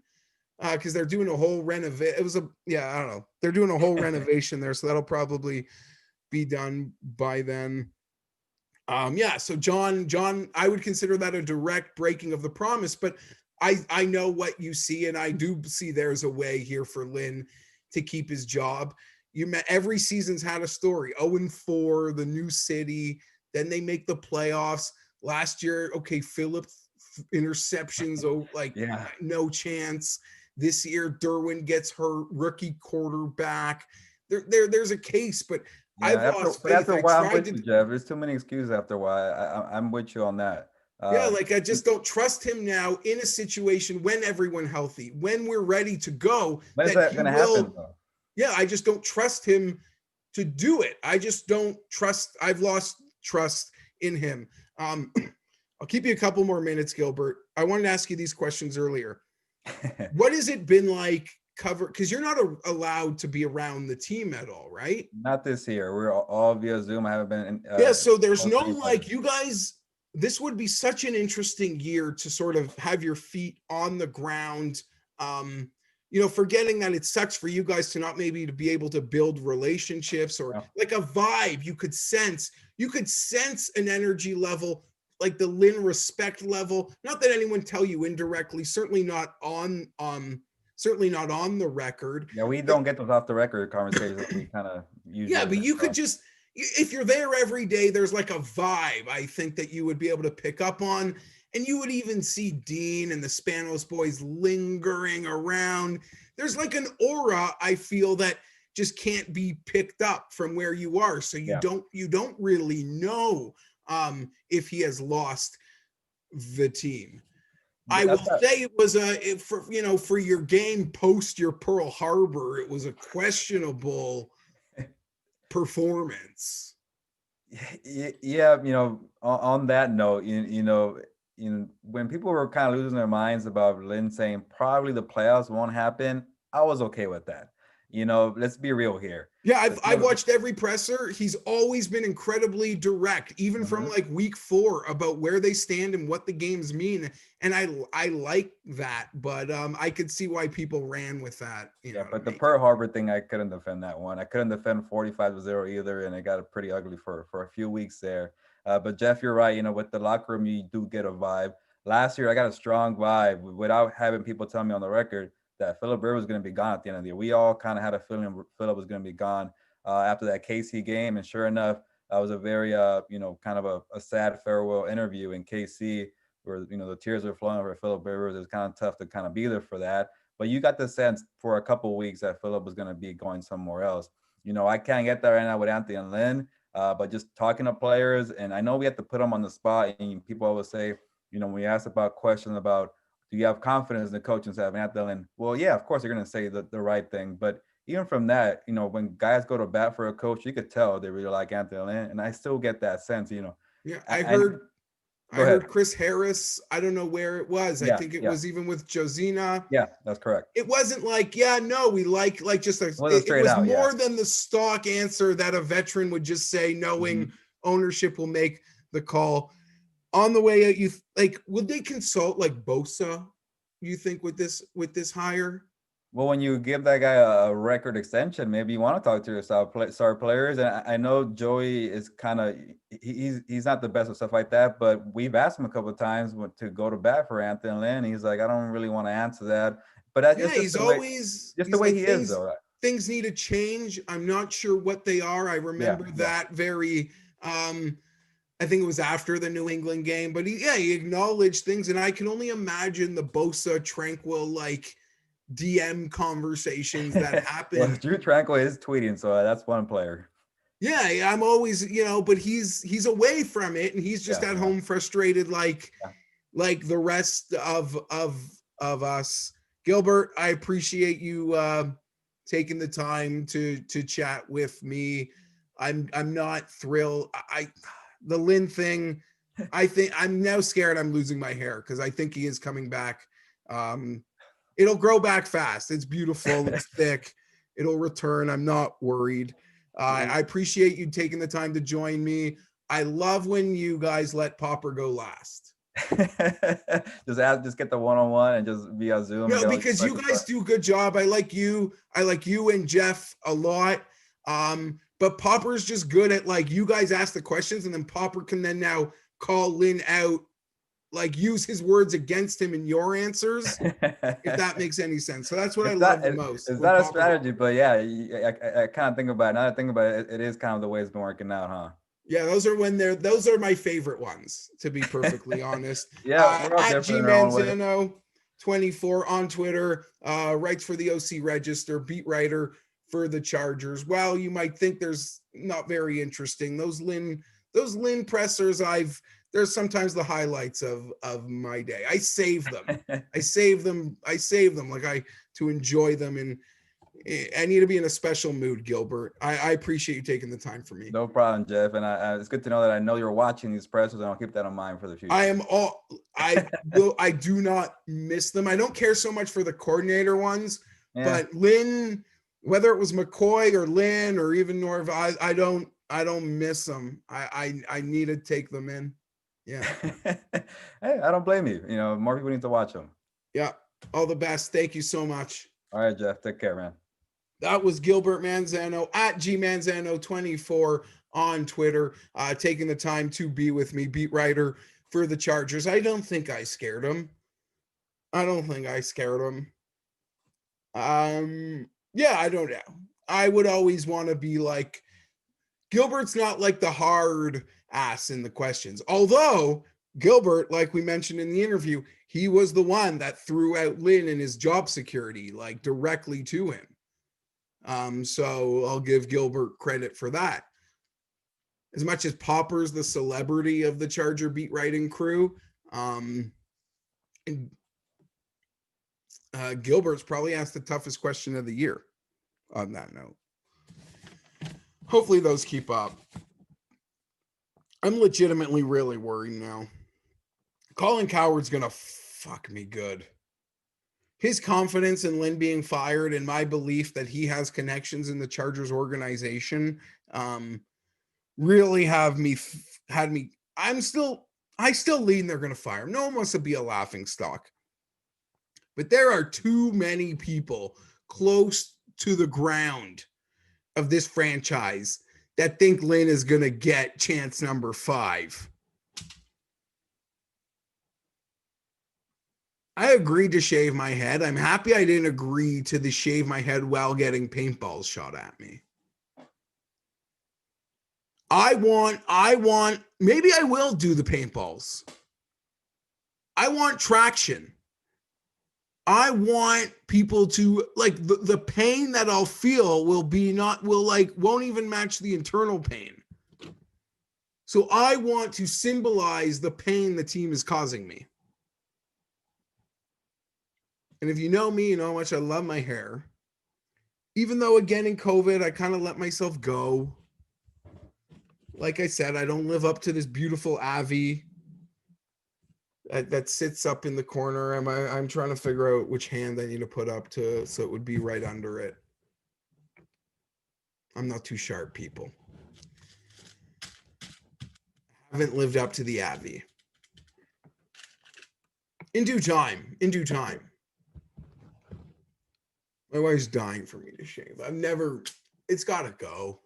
because they're doing a whole renovation. I don't know. They're doing a whole renovation there, so that'll probably be done by then. So John, I would consider that a direct breaking of the promise, but I know what you see, and I do see there's a way here for Lynn to keep his job. Every season's had a story. 0-4, the new city, then they make the playoffs. Last year, Phillip interceptions, no chance. This year, Derwin gets hurt, rookie quarterback. There's a case, but after a while, I'm with you, Geoff. There's too many excuses after a while. I'm with you on that. I just don't trust him now in a situation when everyone healthy, when we're ready to go. When is that going to happen, though? Yeah, I just don't trust him to do it. I just don't trust. I've lost trust in him. I'll keep you a couple more minutes, Gilbert. I wanted to ask you these questions earlier. What has it been like? Because you're not allowed to be around the team at all, right? Not this year. We're all via Zoom. I haven't been. So there's no you guys. This would be such an interesting year to sort of have your feet on the ground. forgetting that it sucks for you guys to not maybe to be able to build relationships or like a vibe you could sense an energy level, like the Lynn respect level. Not that anyone tell you indirectly, certainly not on the record. Yeah, we don't get those off the record conversations that we kind of usually. Yeah, but you could just, if you're there every day, there's like a vibe I think that you would be able to pick up on. And you would even see Dean and the Spanos boys lingering around. There's like an aura, I feel, that just can't be picked up from where you are. So you don't really know if he has lost the team. I will say it was for your game post your Pearl Harbor, it was a questionable performance. Yeah, on that note, when people were kind of losing their minds about Lynn saying probably the playoffs won't happen, I was okay with that. Let's be real here. Yeah, I've watched every presser. He's always been incredibly direct, even from like week 4, about where they stand and what the games mean. And I like that, but I could see why people ran with that. But the Pearl Harbor thing, I couldn't defend that one. I couldn't defend 45-0 either, and it got pretty ugly for a few weeks there. But Geoff, you're right. With the locker room, you do get a vibe. Last year, I got a strong vibe without having people tell me on the record that Philip Rivers was going to be gone at the end of the year. We all kind of had a feeling Philip was going to be gone after that KC game. And sure enough, it was a very, kind of a sad farewell interview in KC where, the tears were flowing over Philip Rivers. It was kind of tough to kind of be there for that. But you got the sense for a couple of weeks that Philip was going to be going somewhere else. I can't get that right now with Anthony and Lynn, but just talking to players, and I know we have to put them on the spot, and people always say, when we ask about questions about, do you have confidence in the coaching staff and Anthony Lynn? Well, yeah, of course they're going to say the right thing. But even from that, when guys go to bat for a coach, you could tell they really like Anthony Lynn, and I still get that sense, Yeah, I heard Chris Harris. I don't know where it was. I think it was even with Josina. Yeah, that's correct. It wasn't like, we like just it was more than the stock answer that a veteran would just say, knowing ownership will make the call. On the way out, would they consult like Bosa, you think, with this hire? Well, when you give that guy a record extension, maybe you want to talk to your star players. And I know Joey is kind of he's not the best with stuff like that, but we've asked him a couple of times to go to bat for Anthony Lynn. He's like, I don't really want to answer that. But he's always the way he is, though. Things need to change. I'm not sure what they are. I remember that very. I think it was after the New England game, but he acknowledged things, and I can only imagine the Bosa Tranquil DM conversations that happen. Well, Drew Tranquil is tweeting, so that's one player. Yeah, I'm always, but he's away from it, and he's just at home frustrated, like the rest of us. Gilbert, I appreciate you taking the time to chat with me. I'm not thrilled. The Lynn thing, I think I'm now scared I'm losing my hair because I think he is coming back. It'll grow back fast. It's beautiful. It's thick. It'll return. I'm not worried. I appreciate you taking the time to join me. I love when you guys let Popper go last. just get the one-on-one and just be on Zoom. No, because you guys do a good job. I like you and Geoff a lot. But Popper's just good at you guys ask the questions, and then Popper can then now call Lynn out, use his words against him in your answers, if that makes any sense. So that's what I love the most. It's not a strategy, but yeah, I kind of think about it. Now that I think about it, it is kind of the way it's been working out, huh? Yeah, those are my favorite ones, to be perfectly honest. At G Manzano 24 on Twitter, writes for the OC Register, beat writer for the Chargers. Well, you might think there's not very interesting. Those Lynn pressers, there's sometimes the highlights of my day. I save them. I save them to enjoy them, and I need to be in a special mood, Gilbert. I appreciate you taking the time for me. No problem, Geoff. And it's good to know that I know you're watching these pressers, and I'll keep that in mind for the future. I do not miss them. I don't care so much for the coordinator ones, but Lynn, whether it was McCoy or Lynn or even Norv, I don't miss them. I need to take them in. Yeah. Hey, I don't blame you. More people need to watch them. Yeah. All the best. Thank you so much. All right, Geoff. Take care, man. That was Gilbert Manzano at gmanzano24 on Twitter, taking the time to be with me, beat writer for the Chargers. I don't think I scared him. Yeah, I don't know. I would always want to be like, Gilbert's not like the hard ass in the questions. Although Gilbert, like we mentioned in the interview, he was the one that threw out Lynn and his job security, like directly to him. So I'll give Gilbert credit for that. As much as Popper's the celebrity of the Charger beat writing crew, Gilbert's probably asked the toughest question of the year on that note. Hopefully those keep up. I'm legitimately really worried now. Colin Cowherd's going to fuck me good. His confidence in Lynn being fired and my belief that he has connections in the Chargers organization really had me. I still lean they're going to fire him. No one wants to be a laughing stock. But there are too many people close to the ground of this franchise that think Lynn is going to get chance number 5. I agreed to shave my head. I'm happy I didn't agree to the shave my head while getting paintballs shot at me. Maybe I will do the paintballs. I want traction. I want people to like the pain that I'll feel won't even match the internal pain. So I want to symbolize the pain the team is causing me. And if you know me, you know how much I love my hair. Even though again in COVID, I kind of let myself go. Like I said, I don't live up to this beautiful Avi that sits up in the corner. I'm trying to figure out which hand I need to put up so it would be right under it. I'm not too sharp, people. I haven't lived up to the Avi. In due time. My wife's dying for me to shave. It's gotta go.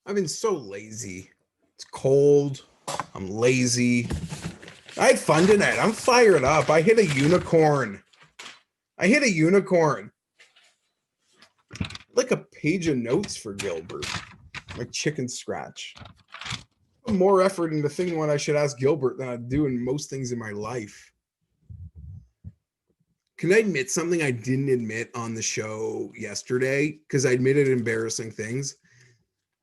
I've been so lazy. It's cold. I'm lazy. I had fun tonight. I'm fired up. I hit a unicorn. Like a page of notes for Gilbert. My chicken scratch. More effort into thinking what I should ask Gilbert than I do in most things in my life. Can I admit something I didn't admit on the show yesterday? Because I admitted embarrassing things.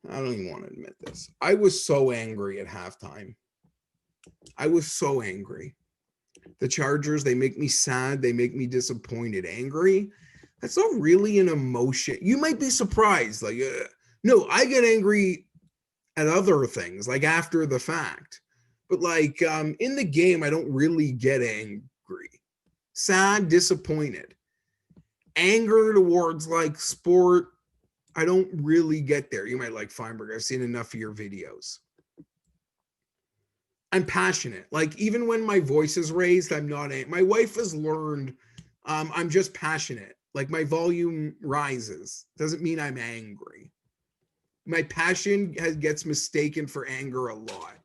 I don't even want to admit this. I was so angry at halftime. I was so angry. The Chargers, they make me sad. They make me disappointed. Angry? That's not really an emotion. You might be surprised. No, I get angry at other things, like after the fact. But in the game, I don't really get angry. Sad, disappointed. Anger towards sport, I don't really get there. You might like Fienberg. I've seen enough of your videos. I'm passionate. Even when my voice is raised, I'm not. My wife has learned I'm just passionate. My volume rises. Doesn't mean I'm angry. My passion gets mistaken for anger a lot.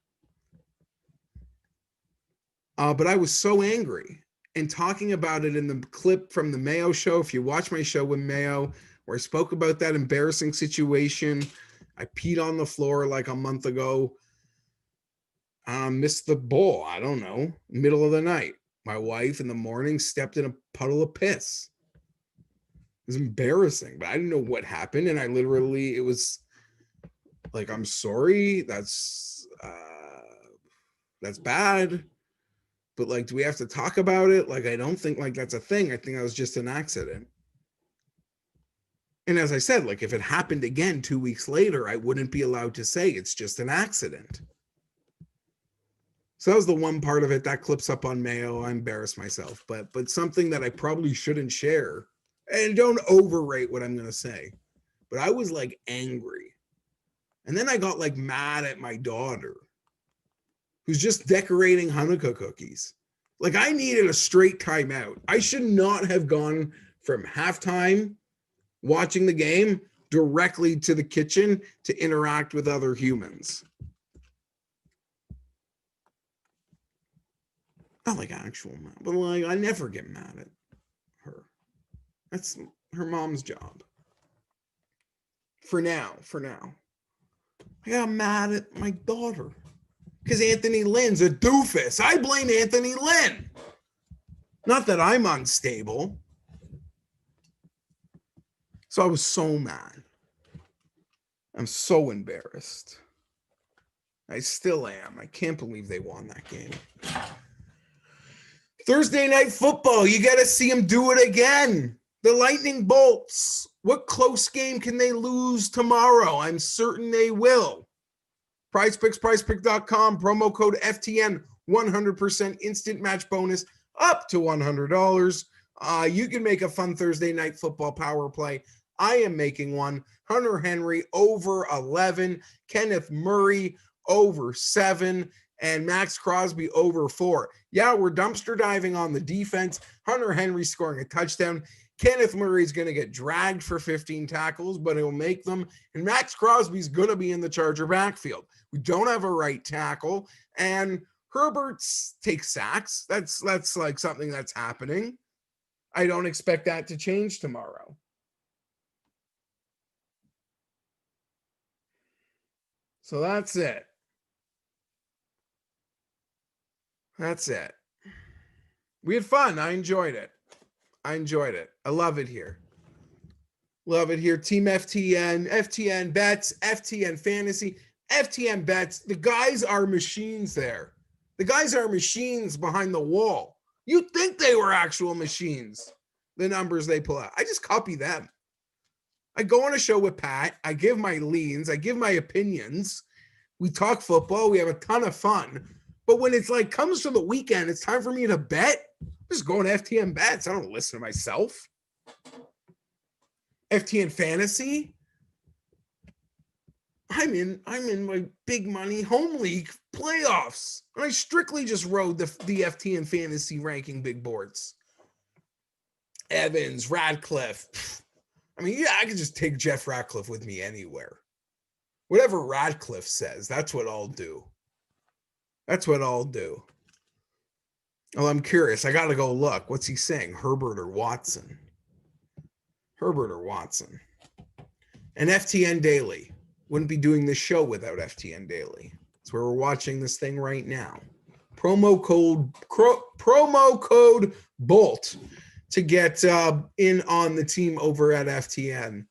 But I was so angry. And talking about it in the clip from the Mayo show, if you watch my show with Mayo, where I spoke about that embarrassing situation, I peed on the floor a month ago. Missed the bowl, I don't know, middle of the night. My wife in the morning stepped in a puddle of piss. It was embarrassing, but I didn't know what happened. And it was I'm sorry, that's bad. But do we have to talk about it? I don't think that's a thing. I think that was just an accident. And as I said, if it happened again 2 weeks later, I wouldn't be allowed to say it's just an accident. So that was the one part of it that clips up on Mayo. I embarrassed myself, but something that I probably shouldn't share. And don't overrate what I'm going to say. But I was angry. And then I got mad at my daughter, who's just decorating Hanukkah cookies. I needed a straight timeout. I should not have gone from halftime, watching the game, directly to the kitchen to interact with other humans. Not like actual mad, but like I never get mad at her. That's her mom's job. For now. I got mad at my daughter because Anthony Lynn's a doofus. I blame Anthony Lynn. Not that I'm unstable. So I was so mad. I'm so embarrassed. I still am. I can't believe they won that game. Thursday night football. You got to see them do it again. The Lightning Bolts. What close game can they lose tomorrow? I'm certain they will. PrizePicks, PrizePick.com, promo code FTN, 100% instant match bonus up to $100. You can make a fun Thursday night football power play. I am making one. Hunter Henry over 11, Kenneth Murray over 7, and Max Crosby over 4. Yeah, we're dumpster diving on the defense. Hunter Henry scoring a touchdown. Kenneth Murray's going to get dragged for 15 tackles, but he'll make them. And Max Crosby's going to be in the Charger backfield. We don't have a right tackle, and Herbert's takes sacks. That's like something that's happening. I don't expect that to change tomorrow. So that's it. That's it. We had fun. I enjoyed it. I love it here. Team FTN, FTN Bets, FTN Fantasy, FTN Bets. The guys are machines there. The guys are machines behind the wall. You'd think they were actual machines, the numbers they pull out. I just copy them. I go on a show with Pat. I give my leans. I give my opinions. We talk football. We have a ton of fun. But when it's like comes to the weekend, it's time for me to bet. I'm just going to FTN Bets. I don't listen to myself. FTN Fantasy. I'm in my big money home league playoffs. And I strictly just rode the FTN Fantasy ranking big boards. Evans, Radcliffe. I mean, yeah, I could just take Jeff Radcliffe with me anywhere. Whatever Radcliffe says, that's what I'll do. Well, I'm curious. I got to go look. What's he saying? Herbert or Watson? And FTN Daily. Wouldn't be doing this show without FTN Daily. That's where we're watching this thing right now. Promo code BOLT to get in on the team over at FTN.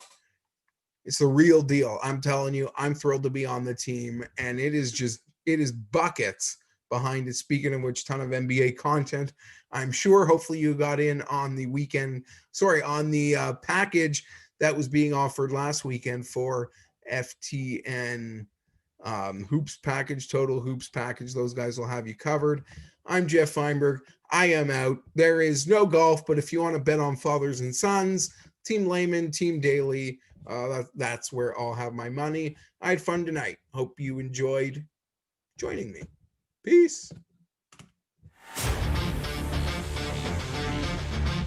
It's the real deal. I'm telling you, I'm thrilled to be on the team, and it is buckets behind it. Speaking of which, ton of NBA content. I'm sure hopefully you got in on the package that was being offered last weekend for FTN Hoops package, Total Hoops package. Those guys will have you covered. I'm Geoff Fienberg. I am out. There is no golf, but if you want to bet on fathers and sons, Team Layman, Team Daily, that's where I'll have my money. I had fun tonight. Hope you enjoyed joining me. Peace.